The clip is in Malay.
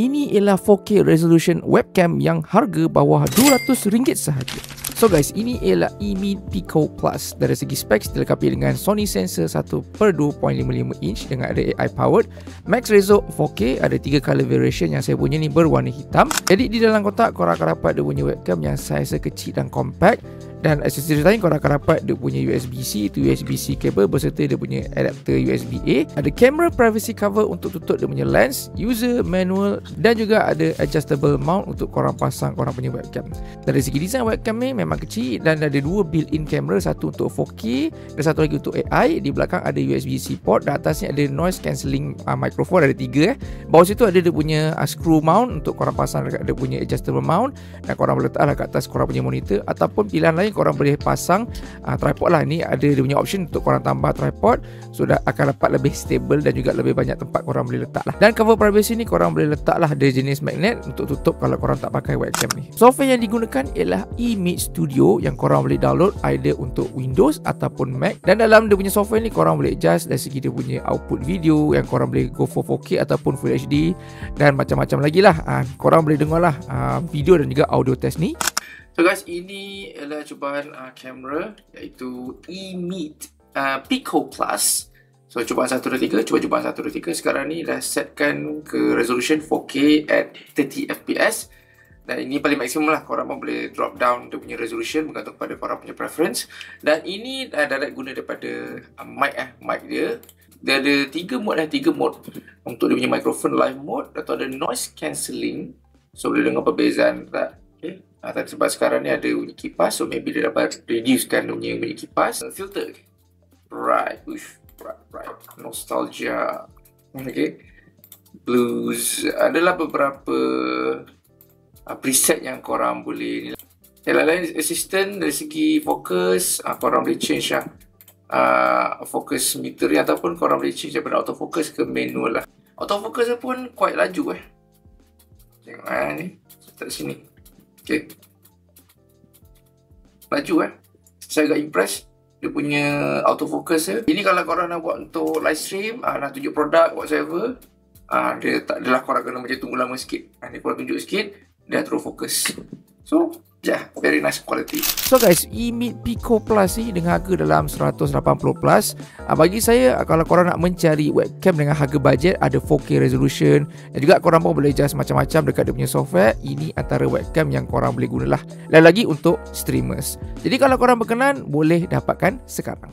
Ini ialah 4K resolution webcam yang harga bawah RM200 sahaja. So guys, ini ialah eMeet Pico Plus. Dari segi specs dilengkapi dengan Sony sensor 1/2.55 inch dengan ada AI powered, max resolution 4K, ada 3 color variation yang saya punya ni berwarna hitam. Jadi di dalam kotak korang akan dapat dia punya webcam yang saiz kecil dan compact. Dan aksesoris lain korang akan dapat dia punya USB-C, itu USB-C cable berserta dia punya adapter USB-A. Ada camera privacy cover untuk tutup dia punya lens, user manual, dan juga ada adjustable mount untuk korang pasang korang punya webcam. Dari segi design webcam ni memang kecil dan ada dua built-in kamera, satu untuk 4K dan satu lagi untuk AI. Di belakang ada USB-C port dan atasnya ada noise cancelling microphone, ada 3 Bawah situ ada dia punya screw mount untuk korang pasang dekat dia punya adjustable mount dan korang boleh letaklah kat atas korang punya monitor, ataupun pilihan lain korang boleh pasang tripod lah. Ni ada dia punya option untuk korang tambah tripod, so dah akan dapat lebih stable dan juga lebih banyak tempat korang boleh letak lah. Dan cover privacy ni korang boleh letak lah dia jenis magnet untuk tutup kalau korang tak pakai webcam ni. Software yang digunakan ialah eMeet Studio yang korang boleh download either untuk Windows ataupun Mac. Dan dalam dia punya software ni korang boleh adjust dari segi dia punya output video yang korang boleh go for 4K ataupun Full HD dan macam-macam lagi lah. Korang boleh dengar lah video dan juga audio test ni. So guys, ini adalah cubaan kamera iaitu eMeet Pico Plus. So cubaan 1, 2, 3, cubaan 1, 2, 3 sekarang ni dah setkan ke resolution 4K at 30 fps. Dan ini paling maksimum lah, korang pun boleh drop down dia punya resolution bergantung pada korang punya preference. Dan ini direct guna daripada mic dia. Dia ada 3 mode untuk dia punya microphone live mode, atau ada noise cancelling. So boleh dengar perbezaan tak? Okay. Sebab sekarang ni ada bunyi kipas, so maybe dia dapat reducekan bunyi kipas. Filter, right, nostalgia, okay. Blues, adalah beberapa preset yang korang boleh. Yang lain assistant dari segi fokus, korang boleh change lah focus meter ataupun korang boleh change daripada autofocus ke manual lah. Autofocus pun quite laju Tengok ni, letak sini. Okay, laju saya agak impress dia punya autofocus dia. Ini kalau korang nak buat untuk live stream, nak tunjuk produk whatsoever, dia tak adalah korang kena macam tunggu lama sikit. Ni korang tunjuk sikit, dia terus fokus. So very nice quality. So guys, eMeet Pico Plus ni dengan harga dalam 180 plus. Bagi saya, kalau korang nak mencari webcam dengan harga bajet, ada 4K resolution dan juga korang pun boleh adjust macam-macam dekat dia punya software, ini antara webcam yang korang boleh gunalah. Dan lagi untuk streamers. Jadi kalau korang berkenan, boleh dapatkan sekarang.